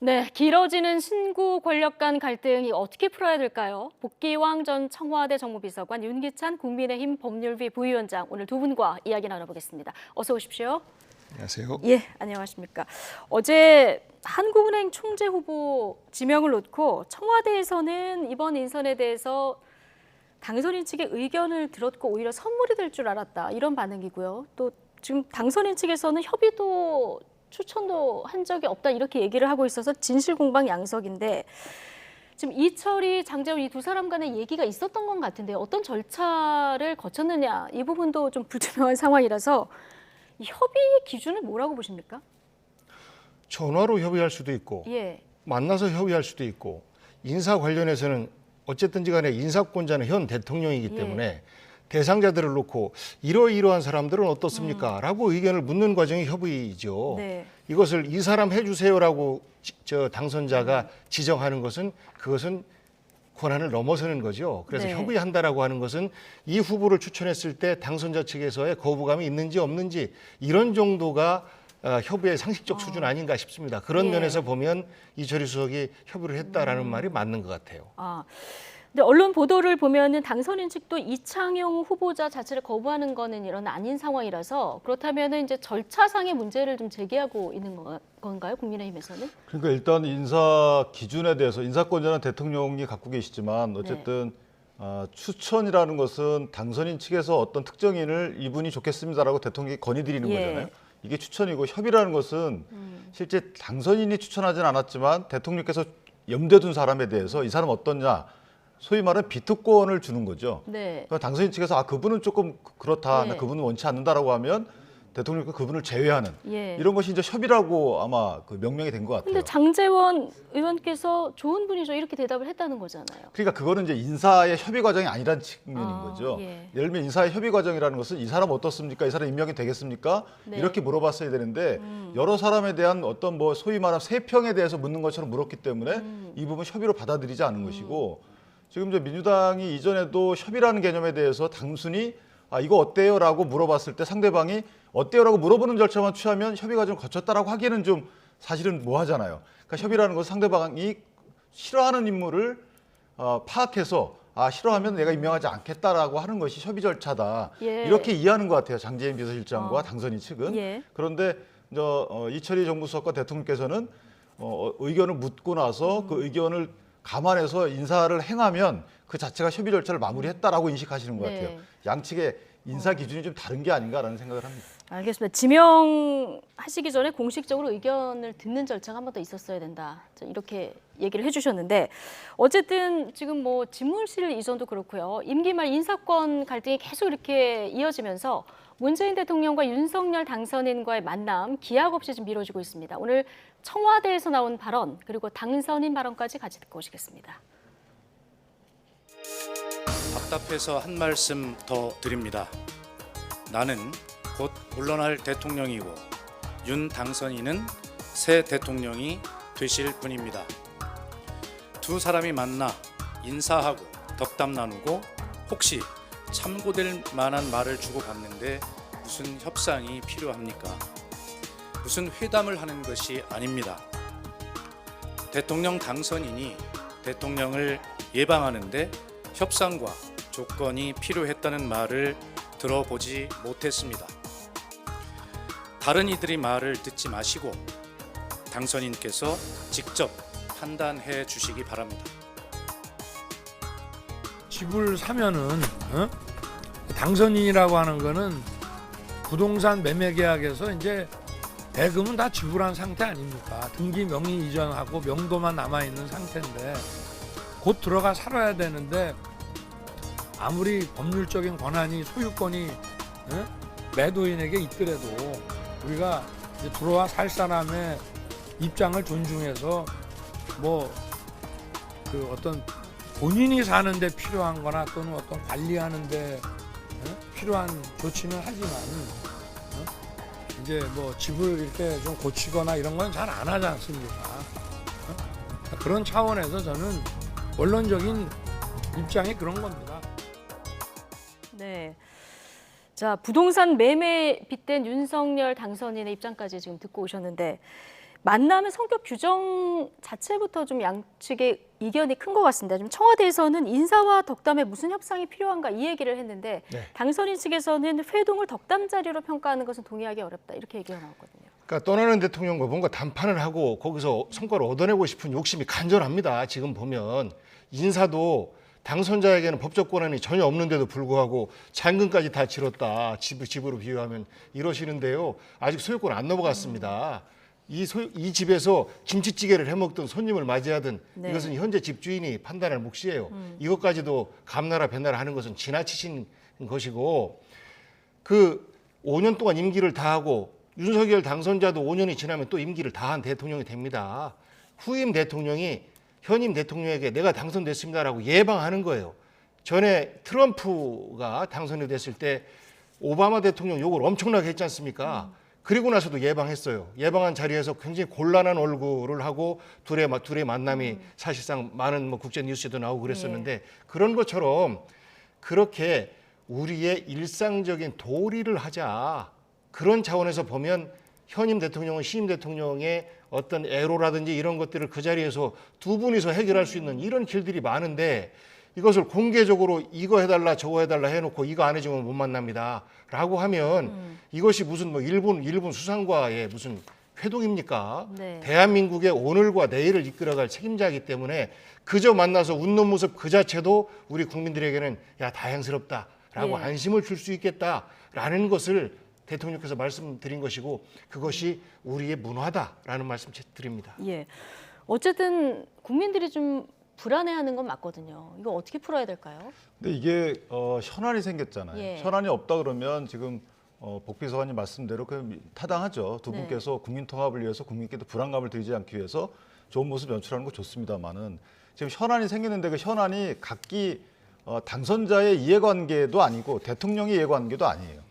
네, 길어지는 신구 권력 간 갈등이 어떻게 풀어야 될까요? 복귀왕 전 청와대 정무비서관, 윤기찬 국민의힘 법률위 부위원장, 오늘 두 분과 이야기 나눠보겠습니다. 어서 오십시오. 안녕하세요. 예, 안녕하십니까. 어제 한국은행 총재 후보 지명을 놓고 청와대에서는 이번 인선에 대해서 당선인 측의 의견을 들었고 오히려 선물이 될 줄 알았다, 이런 반응이고요. 또 지금 당선인 측에서는 협의도 추천도 한 적이 없다, 이렇게 얘기를 하고 있어서 진실공방양석인데, 지금 이철이, 장재원 이 두 사람 간의 얘기가 있었던 것 같은데 어떤 절차를 거쳤느냐, 이 부분도 좀 불투명한 상황이라서 이 협의의 기준은 뭐라고 보십니까? 전화로 협의할 수도 있고 예. 만나서 협의할 수도 있고, 인사 관련해서는 어쨌든지 간에 인사권자는 현 대통령이기 때문에 대상자들을 놓고 이러이러한 사람들은 어떻습니까? 라고 의견을 묻는 과정이 협의죠. 네. 이것을 이 사람 해주세요라고 당선자가 지정하는 것은, 그것은 권한을 넘어서는 거죠. 그래서 네. 협의한다라고 하는 것은 이 후보를 추천했을 때 당선자 측에서의 거부감이 있는지 없는지, 이런 정도가 협의의 상식적 수준 아닌가 싶습니다. 그런 예. 면에서 보면 이철희 수석이 협의를 했다라는 말이 맞는 것 같아요. 근데 언론 보도를 보면은 당선인 측도 이창용 후보자 자체를 거부하는 거는 이런 아닌 상황이라서, 그렇다면은 이제 절차상의 문제를 좀 제기하고 있는 건가요, 국민의힘에서는? 그러니까 일단 인사 기준에 대해서, 인사권자는 대통령이 갖고 계시지만 어쨌든 추천이라는 것은 당선인 측에서 어떤 특정인을 이분이 좋겠습니다라고 대통령이 건의드리는 예. 거잖아요. 이게 추천이고, 협의라는 것은 실제 당선인이 추천하진 않았지만 대통령께서 염두에 둔 사람에 대해서 이 사람 어떠냐, 소위 말하는 비트권을 주는 거죠. 네. 그러니까 당선인 측에서 그분은 조금 그렇다, 예. 나 그분은 원치 않는다라고 하면 대통령께서 그분을 제외하는, 예. 이런 것이 이제 협의라고 아마 그 명명이 된 것 같아요. 근데 장재원 의원께서 좋은 분이죠, 이렇게 대답을 했다는 거잖아요. 그러니까 그거는 이제 인사의 협의 과정이 아니라는 측면인 거죠. 예. 예를 들면 인사의 협의 과정이라는 것은 이 사람 어떻습니까? 이 사람 임명이 되겠습니까? 네. 이렇게 물어봤어야 되는데 여러 사람에 대한 어떤 뭐 소위 말하는 세평에 대해서 묻는 것처럼 물었기 때문에 이 부분 협의로 받아들이지 않은 것이고, 지금 이제 민주당이 이전에도 협의라는 개념에 대해서 단순히 이거 어때요라고 물어봤을 때 상대방이 어때요라고 물어보는 절차만 취하면 협의 과정을 거쳤다라고 하기에는 좀 사실은 뭐하잖아요. 그러니까 협의라는 것은 상대방이 싫어하는 인물을 파악해서 싫어하면 내가 임명하지 않겠다라고 하는 것이 협의 절차다. 예. 이렇게 이해하는 것 같아요. 장재인 비서실장과 당선인 측은. 예. 그런데 이철희 정무수석과 대통령께서는 의견을 묻고 나서 그 의견을 감안해서 인사를 행하면 그 자체가 협의 절차를 마무리했다라고 인식하시는 것 네. 같아요. 양측의 인사 기준이 좀 다른 게 아닌가라는 생각을 합니다. 알겠습니다. 지명하시기 전에 공식적으로 의견을 듣는 절차가 한 번 더 있었어야 된다, 이렇게 얘기를 해주셨는데, 어쨌든 지금 뭐 집무실 이전도 그렇고요, 임기 말 인사권 갈등이 계속 이렇게 이어지면서 문재인 대통령과 윤석열 당선인과의 만남 기약 없이 좀 미뤄지고 있습니다. 오늘 청와대에서 나온 발언, 그리고 당선인 발언까지 같이 듣고 오시겠습니다. 답답해서 한 말씀 더 드립니다. 나는 곧 물러날 대통령이고 윤 당선인은 새 대통령이 되실 분입니다. 두 사람이 만나 인사하고 덕담 나누고 혹시 참고될 만한 말을 주고받는데 무슨 협상이 필요합니까? 무슨 회담을 하는 것이 아닙니다. 대통령 당선인이 대통령을 예방하는데 협상과 조건이 필요했다는 말을 들어보지 못했습니다. 다른 이들의 말을 듣지 마시고 당선인께서 직접 판단해 주시기 바랍니다. 집을 사면은 당선인이라고 하는 거는 부동산 매매 계약에서 이제 대금은 다 지불한 상태 아닙니까? 등기 명의 이전하고 명도만 남아 있는 상태인데 곧 들어가 살아야 되는데, 아무리 법률적인 권한이, 소유권이 매도인에게 있더라도 우리가 이제 들어와 살 사람의 입장을 존중해서 뭐 그 어떤 본인이 사는데 필요한 거나 또는 어떤 관리하는데 필요한 조치는 하지만 이제 뭐 집을 이렇게 좀 고치거나 이런 건 잘 안 하지 않습니까? 그런 차원에서 저는 원론적인 입장이 그런 겁니다. 네. 자, 부동산 매매 빗댄 윤석열 당선인의 입장까지 지금 듣고 오셨는데, 만남의 성격 규정 자체부터 좀 양측의 이견이 큰 것 같습니다. 지금 청와대에서는 인사와 덕담에 무슨 협상이 필요한가 이 얘기를 했는데 네. 당선인 측에서는 회동을 덕담 자리로 평가하는 것은 동의하기 어렵다 이렇게 얘기가 나왔거든요. 그러니까 떠나는 대통령과 뭔가 담판을 하고 거기서 성과를 얻어내고 싶은 욕심이 간절합니다. 지금 보면 인사도 당선자에게는 법적 권한이 전혀 없는데도 불구하고 잔금까지 다 치렀다. 집으로 비유하면 이러시는데요. 아직 소유권 안 넘어갔습니다. 이 집에서 김치찌개를 해먹던 손님을 맞이하든 네. 이것은 현재 집주인이 판단할 몫이에요. 이것까지도 감나라 배나라 하는 것은 지나치신 것이고 그 5년 동안 임기를 다하고 윤석열 당선자도 5년이 지나면 또 임기를 다한 대통령이 됩니다. 후임 대통령이 현임 대통령에게 내가 당선됐습니다라고 예방하는 거예요. 전에 트럼프가 당선이 됐을 때 오바마 대통령 욕을 엄청나게 했지 않습니까? 그리고 나서도 예방했어요. 예방한 자리에서 굉장히 곤란한 얼굴을 하고 둘의 만남이 사실상 많은 국제 뉴스에도 나오고 그랬었는데 그런 것처럼 그렇게 우리의 일상적인 도리를 하자. 그런 차원에서 보면 현임 대통령은 신임 대통령의 어떤 애로라든지 이런 것들을 그 자리에서 두 분이서 해결할 수 있는 이런 길들이 많은데 이것을 공개적으로 이거 해달라 저거 해달라 해놓고 이거 안 해주면 못 만납니다 라고 하면 이것이 무슨 뭐 일본 수상과의 무슨 회동입니까? 네. 대한민국의 오늘과 내일을 이끌어갈 책임자이기 때문에 그저 만나서 웃는 모습 그 자체도 우리 국민들에게는 야 다행스럽다라고 예. 안심을 줄 수 있겠다라는 것을 대통령께서 말씀드린 것이고 그것이 우리의 문화다라는 말씀 드립니다. 예. 어쨌든 국민들이 좀 불안해하는 건 맞거든요. 이거 어떻게 풀어야 될까요? 근데 이게 현안이 생겼잖아요. 예. 현안이 없다 그러면 지금 복비서관님 말씀대로 그 타당하죠. 두 네. 분께서 국민 통합을 위해서 국민께도 불안감을 들이지 않기 위해서 좋은 모습 연출하는 거 좋습니다만은 지금 현안이 생기는데 그 현안이 각기 당선자의 이해관계도 아니고 대통령의 이해관계도 아니에요.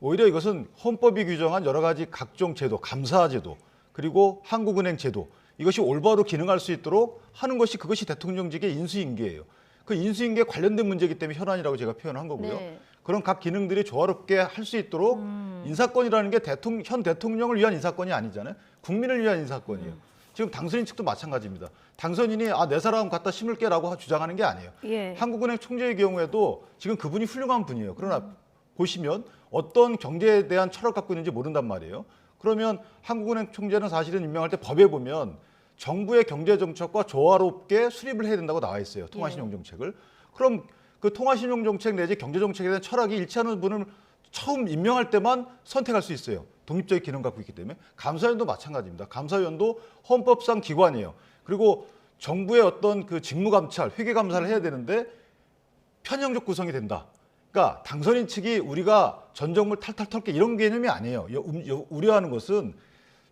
오히려 이것은 헌법이 규정한 여러 가지 각종 제도, 감사제도, 그리고 한국은행 제도 이것이 올바로 기능할 수 있도록 하는 것이 그것이 대통령직의 인수인계예요. 그 인수인계에 관련된 문제이기 때문에 현안이라고 제가 표현한 거고요. 네. 그런 각 기능들이 조화롭게 할 수 있도록 인사권이라는 게 현 대통령을 위한 인사권이 아니잖아요. 국민을 위한 인사권이에요. 지금 당선인 측도 마찬가지입니다. 당선인이 내 사람 갖다 심을게라고 주장하는 게 아니에요. 예. 한국은행 총재의 경우에도 지금 그분이 훌륭한 분이에요. 그러나 보시면 어떤 경제에 대한 철학 갖고 있는지 모른단 말이에요. 그러면 한국은행 총재는 사실은 임명할 때 법에 보면 정부의 경제 정책과 조화롭게 수립을 해야 된다고 나와 있어요. 통화신용 정책을. 그럼 그 통화신용 정책 내지 경제 정책에 대한 철학이 일치하는 분을 처음 임명할 때만 선택할 수 있어요. 독립적인 기능 갖고 있기 때문에. 감사위원도 마찬가지입니다. 감사위원도 헌법상 기관이에요. 그리고 정부의 어떤 그 직무 감찰, 회계 감사를 해야 되는데 편향적 구성이 된다. 그러니까 당선인 측이 우리가 전 정부를 탈탈 털게 이런 개념이 아니에요. 우려하는 것은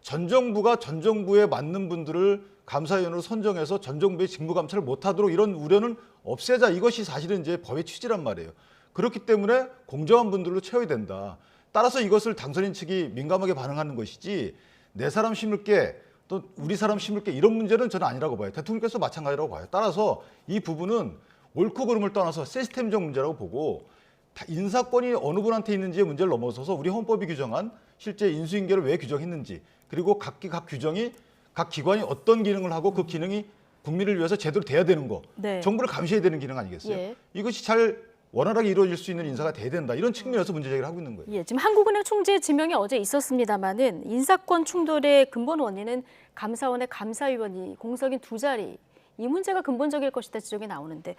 전 정부가 전 정부에 맞는 분들을 감사위원으로 선정해서 전 정부의 직무 감찰을 못하도록 이런 우려는 없애자. 이것이 사실은 이제 법의 취지란 말이에요. 그렇기 때문에 공정한 분들로 채워야 된다. 따라서 이것을 당선인 측이 민감하게 반응하는 것이지 내 사람 심을게 또 우리 사람 심을게 이런 문제는 저는 아니라고 봐요. 대통령께서 마찬가지라고 봐요. 따라서 이 부분은 옳고 그름을 떠나서 시스템적 문제라고 보고 인사권이 어느 분한테 있는지의 문제를 넘어서서 우리 헌법이 규정한 실제 인수인계를 왜 규정했는지 그리고 각 규정이 각 기관이 어떤 기능을 하고 그 기능이 국민을 위해서 제대로 돼야 되는 거 네. 정부를 감시해야 되는 기능 아니겠어요? 예. 이것이 잘 원활하게 이루어질 수 있는 인사가 돼야 된다. 이런 측면에서 문제 제기를 하고 있는 거예요. 예, 지금 한국은행 총재 지명이 어제 있었습니다마는 인사권 충돌의 근본 원인은 감사원의 감사위원이 공석인 두 자리 이 문제가 근본적일 것이다 지적이 나오는데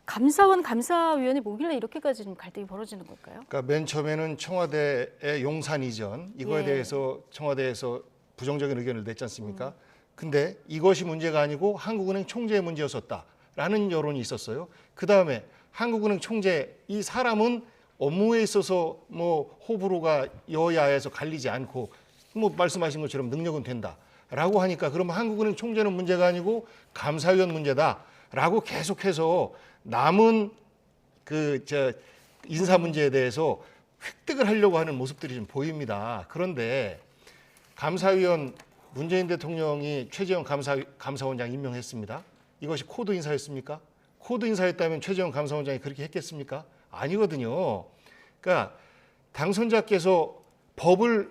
감사원 감사위원이 뭐길래 이렇게까지 좀 갈등이 벌어지는 걸까요? 그러니까 맨 처음에는 청와대의 용산 이전 이거에 예. 대해서 청와대에서 부정적인 의견을 냈지 않습니까? 근데 이것이 문제가 아니고 한국은행 총재의 문제였었다라는 여론이 있었어요. 그다음에 한국은행 총재 이 사람은 업무에 있어서 뭐 호불호가 여야에서 갈리지 않고 뭐 말씀하신 것처럼 능력은 된다라고 하니까 그러면 한국은행 총재는 문제가 아니고 감사위원 문제다라고 계속해서 남은 인사 문제에 대해서 획득을 하려고 하는 모습들이 좀 보입니다. 그런데 감사위원 문재인 대통령이 최재형 감사원장 임명했습니다. 이것이 코드 인사였습니까? 코드 인사였다면 최재형 감사원장이 그렇게 했겠습니까? 아니거든요. 그러니까 당선자께서 법을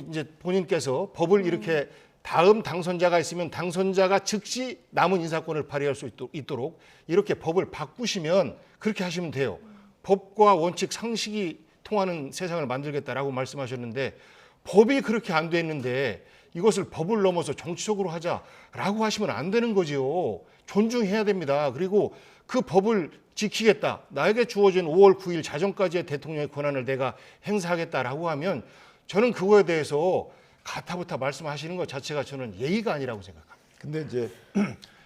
이제 본인께서 법을 이렇게 다음 당선자가 있으면 당선자가 즉시 남은 인사권을 발휘할 수 있도록 이렇게 법을 바꾸시면 그렇게 하시면 돼요. 법과 원칙 상식이 통하는 세상을 만들겠다라고 말씀하셨는데 법이 그렇게 안 돼 있는데 이것을 법을 넘어서 정치적으로 하자라고 하시면 안 되는 거지요. 존중해야 됩니다. 그리고 그 법을 지키겠다. 나에게 주어진 5월 9일 자정까지의 대통령의 권한을 내가 행사하겠다라고 하면 저는 그거에 대해서 가타부타 말씀하시는 것 자체가 저는 예의가 아니라고 생각합니다. 근데 이제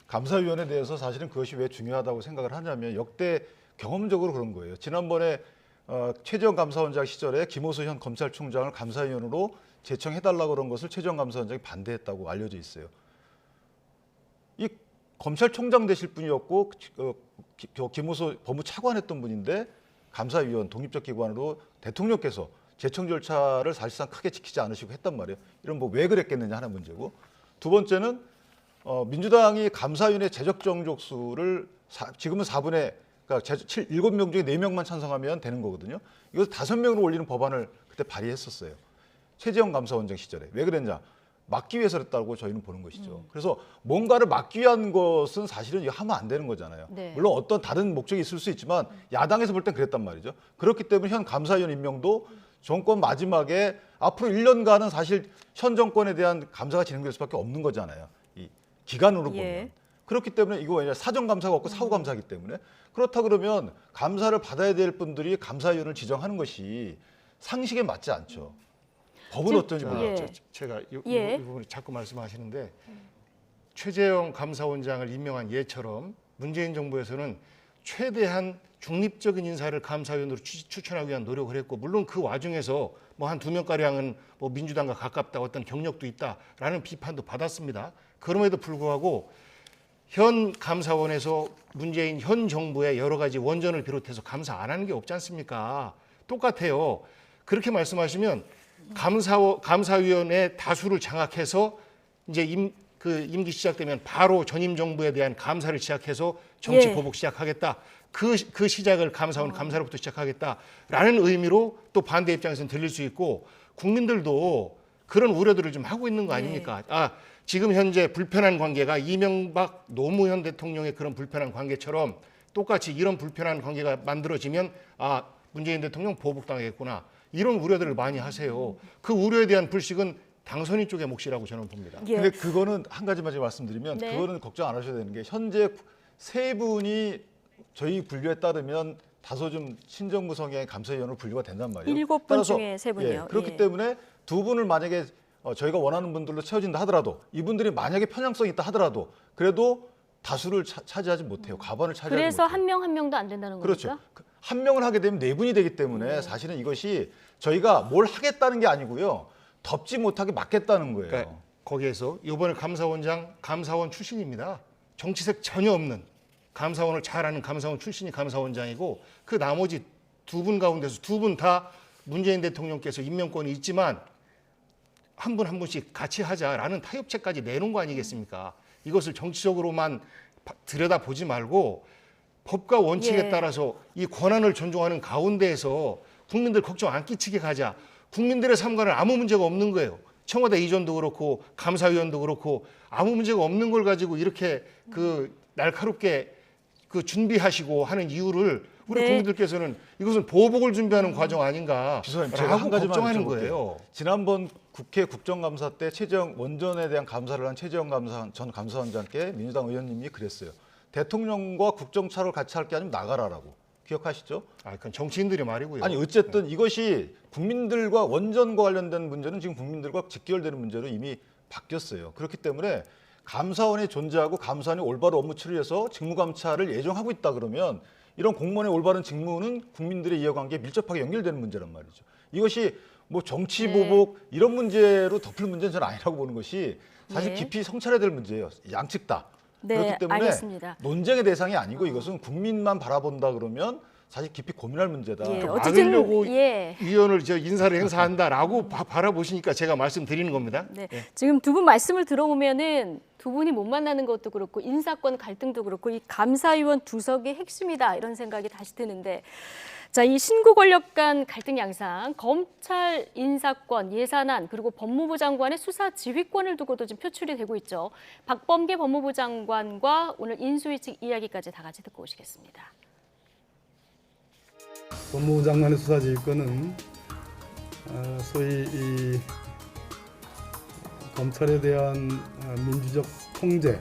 감사위원회에 대해서 사실은 그것이 왜 중요하다고 생각을 하냐면 역대 경험적으로 그런 거예요. 지난번에 최재형 감사원장 시절에 김호수 현 검찰총장을 감사위원으로 제청해달라고 그런 것을 최재형 감사원장이 반대했다고 알려져 있어요. 이 검찰총장 되실 분이었고 김호수 법무차관했던 분인데 감사위원 독립적 기관으로 대통령께서 제청 절차를 사실상 크게 지키지 않으시고 했단 말이에요. 이런 뭐 왜 그랬겠느냐 하는 문제고, 두 번째는 민주당이 감사위원회 재적 정족수를 지금은 4분의 그러니까 7명 중에 4명만 찬성하면 되는 거거든요. 이것을 5명으로 올리는 법안을 그때 발의했었어요. 최재형 감사원장 시절에. 왜 그랬냐? 막기 위해서 그랬다고 저희는 보는 것이죠. 그래서 뭔가를 막기 위한 것은 사실은 이거 하면 안 되는 거잖아요. 네. 물론 어떤 다른 목적이 있을 수 있지만 야당에서 볼 땐 그랬단 말이죠. 그렇기 때문에 현 감사위원 임명도 정권 마지막에 앞으로 1년간은 사실 현 정권에 대한 감사가 진행될 수밖에 없는 거잖아요. 이 기간으로 보면. 예. 그렇기 때문에 이거 왜냐 사전 감사가 없고 사후 감사이기 때문에 그렇다 그러면 감사를 받아야 될 분들이 감사위원을 지정하는 것이 상식에 맞지 않죠. 법은 지금- 어떤지 자, 몰라요. 제가 이 예. 부분을 자꾸 말씀하시는데 최재형 감사원장을 임명한 예처럼 문재인 정부에서는 최대한 중립적인 인사를 감사위원으로 추천하기 위한 노력을 했고, 물론 그 와중에서 뭐 한 2명가량은 뭐 민주당과 가깝다, 어떤 경력도 있다라는 비판도 받았습니다. 그럼에도 불구하고 현 감사원에서 문재인 현 정부의 여러 가지 원전을 비롯해서 감사 안 하는 게 없지 않습니까? 똑같아요. 그렇게 말씀하시면 감사위원회 다수를 장악해서 이제 임기 시작되면 바로 전임 정부에 대한 감사를 시작해서 정치 예. 보복 시작하겠다. 그 시작을 감사로부터 시작하겠다라는 의미로 또 반대 입장에서는 들릴 수 있고, 국민들도 그런 우려들을 좀 하고 있는 거 아닙니까? 지금 현재 불편한 관계가 이명박 노무현 대통령의 그런 불편한 관계처럼 똑같이 이런 불편한 관계가 만들어지면 문재인 대통령 보복당하겠구나, 이런 우려들을 많이 하세요. 그 우려에 대한 불식은 당선인 쪽의 몫이라고 저는 봅니다. 예. 근데 그거는 한 가지만 제가 말씀드리면 네. 그거는 걱정 안 하셔도 되는 게 현재 세 분이 저희 분류에 따르면 다소 좀 신정부 성향의 감사위원으로 분류가 된단 말이에요. 7분 따라서, 중에 3분이요. 그렇기 예. 때문에 두 분을 만약에 저희가 원하는 분들로 채워진다 하더라도, 이분들이 만약에 편향성이 있다 하더라도 그래도 다수를 차지하지 못해요. 과반을 차지하지 그래서 못해요. 한 명 한 명도 안 된다는 그렇죠. 겁니까? 한 명을 하게 되면 4분이 되기 때문에 사실은 이것이 저희가 뭘 하겠다는 게 아니고요. 덮지 못하게 막겠다는 거예요. 그러니까 거기에서 이번에 감사원 출신입니다. 정치색 전혀 없는 감사원을 잘 아는 감사원 출신이 감사원장이고, 그 나머지 2분 가운데서 2분 다 문재인 대통령께서 임명권이 있지만 한 분 한 분씩 같이 하자라는 타협책까지 내놓은 거 아니겠습니까? 이것을 정치적으로만 들여다보지 말고 법과 원칙에 예. 따라서 이 권한을 존중하는 가운데에서 국민들 걱정 안 끼치게 가자. 국민들의 삶과는 아무 문제가 없는 거예요. 청와대 이전도 그렇고 감사위원도 그렇고 아무 문제가 없는 걸 가지고 이렇게 날카롭게 준비하시고 하는 이유를 우리 네. 국민들께서는 이것은 보복을 준비하는 과정 아닌가라고 비서님, 제가 한 가지만 걱정하는 여쭤볼게요. 거예요. 지난번 국회 국정감사 때 최재형 원전에 대한 감사를 한 최재형 전 감사원장께 민주당 의원님이 그랬어요. 대통령과 국정차를 같이 할 게 아니면 나가라라고. 기억하시죠? 그건 정치인들의 말이고요. 아니 어쨌든 이것이 국민들과 원전과 관련된 문제는 지금 국민들과 직결되는 문제로 이미 바뀌었어요. 그렇기 때문에 감사원이 존재하고 감사원이 올바로 업무 처리해서 직무감찰을 예정하고 있다 그러면 이런 공무원의 올바른 직무는 국민들의 이해관계에 밀접하게 연결되는 문제란 말이죠. 이것이 뭐 정치 보복 이런 문제로 덮을 문제는 저는 아니라고 보는 것이 사실 네. 깊이 성찰해야 될 문제예요. 양측 다. 네, 그렇기 때문에 알겠습니다. 논쟁의 대상이 아니고 이것은 국민만 바라본다 그러면 사실 깊이 고민할 문제다. 예, 그 어쨌든 막으려고 예. 위원을 인사를 행사한다라고 바라보시니까 제가 말씀드리는 겁니다. 네. 지금 두 분 말씀을 들어보면은 두 분이 못 만나는 것도 그렇고 인사권 갈등도 그렇고 이 감사위원 두석이 핵심이다 이런 생각이 다시 드는데, 자, 이 신구 권력 간 갈등 양상, 검찰 인사권, 예산안, 그리고 법무부 장관의 수사 지휘권을 두고도 지금 표출이 되고 있죠. 박범계 법무부 장관과 오늘 인수위 측 이야기까지 다 같이 듣고 오시겠습니다. 법무부 장관의 수사지휘권은 소위 이 검찰에 대한 민주적 통제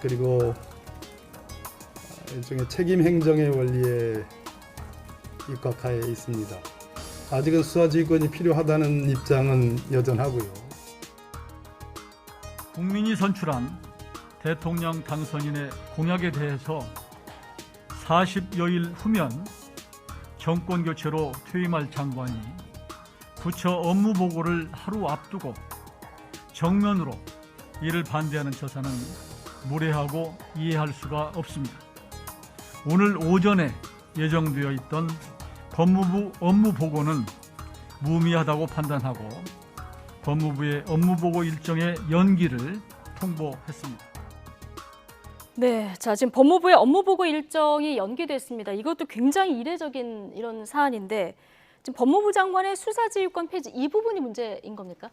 그리고 일종의 책임 행정의 원리에 입각하에 있습니다. 아직은 수사지휘권이 필요하다는 입장은 여전하고요. 국민이 선출한 대통령 당선인의 공약에 대해서 40여일 후면 정권 교체로 퇴임할 장관이 부처 업무 보고를 하루 앞두고 정면으로 이를 반대하는 처사는 무례하고 이해할 수가 없습니다. 오늘 오전에 예정되어 있던 법무부 업무 보고는 무의미하다고 판단하고 법무부의 업무 보고 일정의 연기를 통보했습니다. 네, 자 지금 법무부의 업무 보고 일정이 연기됐습니다. 이것도 굉장히 이례적인 이런 사안인데 지금 법무부 장관의 수사지휘권 폐지 이 부분이 문제인 겁니까?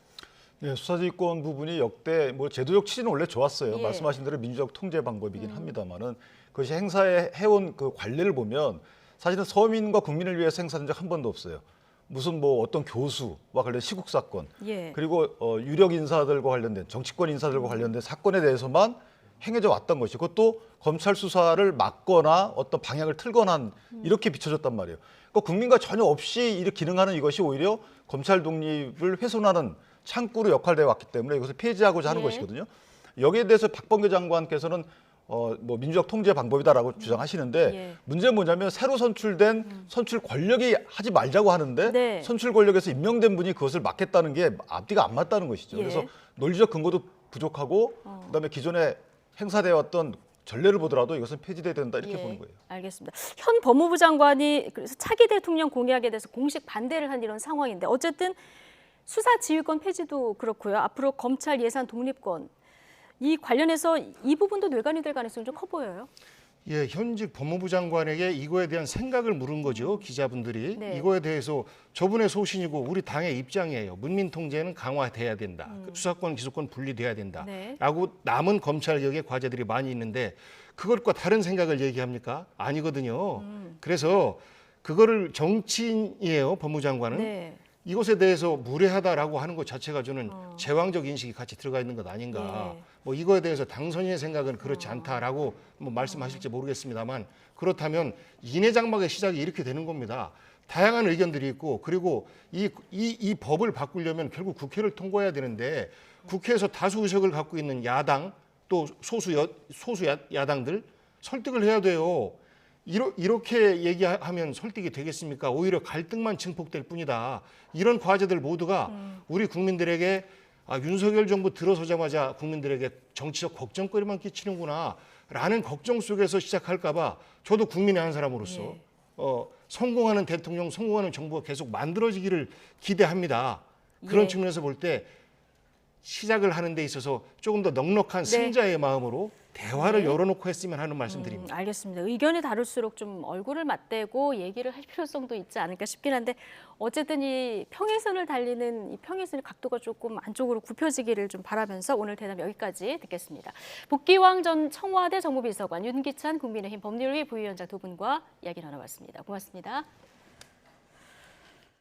네, 수사지휘권 부분이 역대 뭐 제도적 취지는 원래 좋았어요. 예. 말씀하신 대로 민주적 통제 방법이긴 합니다만은 그것이 행사해 해온 그 관례를 보면 사실은 서민과 국민을 위해서 행사한 적 한 번도 없어요. 무슨 뭐 어떤 교수와 관련 시국 사건 예. 그리고 유력 인사들과 관련된 정치권 인사들과 관련된 사건에 대해서만 행해져 왔던 것이 그것도 검찰 수사를 막거나 어떤 방향을 틀거나 이렇게 비춰졌단 말이에요. 그러니까 국민과 전혀 없이 이렇게 기능하는 이것이 오히려 검찰 독립을 훼손하는 창구로 역할되어 왔기 때문에 이것을 폐지하고자 하는 예. 것이거든요. 여기에 대해서 박범계 장관께서는 뭐 민주적 통제 방법이다라고 주장하시는데 예. 문제는 뭐냐면 새로 선출된 선출 권력이 하지 말자고 하는데 네. 선출 권력에서 임명된 분이 그것을 막겠다는 게 앞뒤가 안 맞다는 것이죠. 예. 그래서 논리적 근거도 부족하고 그다음에 기존에 행사되어 왔던 전례를 보더라도 이것은 폐지돼야 된다 이렇게 예, 보는 거예요. 알겠습니다. 현 법무부 장관이 그래서 차기 대통령 공약에 대해서 공식 반대를 한 이런 상황인데 어쨌든 수사지휘권 폐지도 그렇고요. 앞으로 검찰 예산 독립권 이 관련해서 이 부분도 뇌관이 될 가능성이 좀 커 보여요. 예, 현직 법무부 장관에게 이거에 대한 생각을 물은 거죠. 기자분들이. 네. 이거에 대해서 저분의 소신이고 우리 당의 입장이에요. 문민 통제는 강화돼야 된다. 수사권, 기소권 분리돼야 된다. 네. 라고 남은 검찰개혁의 과제들이 많이 있는데 그것과 다른 생각을 얘기합니까? 아니거든요. 그래서 그거를 정치인이에요. 법무부 장관은. 네. 이것에 대해서 무례하다라고 하는 것 자체가 저는 제왕적 인식이 같이 들어가 있는 것 아닌가. 예. 뭐 이거에 대해서 당선인의 생각은 그렇지 않다라고 뭐 말씀하실지 모르겠습니다만 그렇다면 인해장막의 시작이 이렇게 되는 겁니다. 다양한 의견들이 있고 그리고 이 법을 바꾸려면 결국 국회를 통과해야 되는데 국회에서 다수 의석을 갖고 있는 야당 또 소수 야당들 설득을 해야 돼요. 이렇게 얘기하면 설득이 되겠습니까? 오히려 갈등만 증폭될 뿐이다. 이런 과제들 모두가 우리 국민들에게 윤석열 정부 들어서자마자 국민들에게 정치적 걱정거리만 끼치는구나 라는 걱정 속에서 시작할까 봐 저도 국민의 한 사람으로서 예. 성공하는 대통령, 성공하는 정부가 계속 만들어지기를 기대합니다. 그런 예. 측면에서 볼 때 시작을 하는 데 있어서 조금 더 넉넉한 네. 승자의 마음으로 대화를 네. 열어놓고 했으면 하는 말씀드립니다. 알겠습니다. 의견이 다를수록 좀 얼굴을 맞대고 얘기를 할 필요성도 있지 않을까 싶긴 한데 어쨌든 이 평행선을 달리는 이 평행선의 각도가 조금 안쪽으로 굽혀지기를 좀 바라면서 오늘 대담 여기까지 듣겠습니다. 복기왕 전 청와대 정무비서관, 윤기찬 국민의힘 법률위 부위원장 두 분과 이야기 나눠봤습니다. 고맙습니다.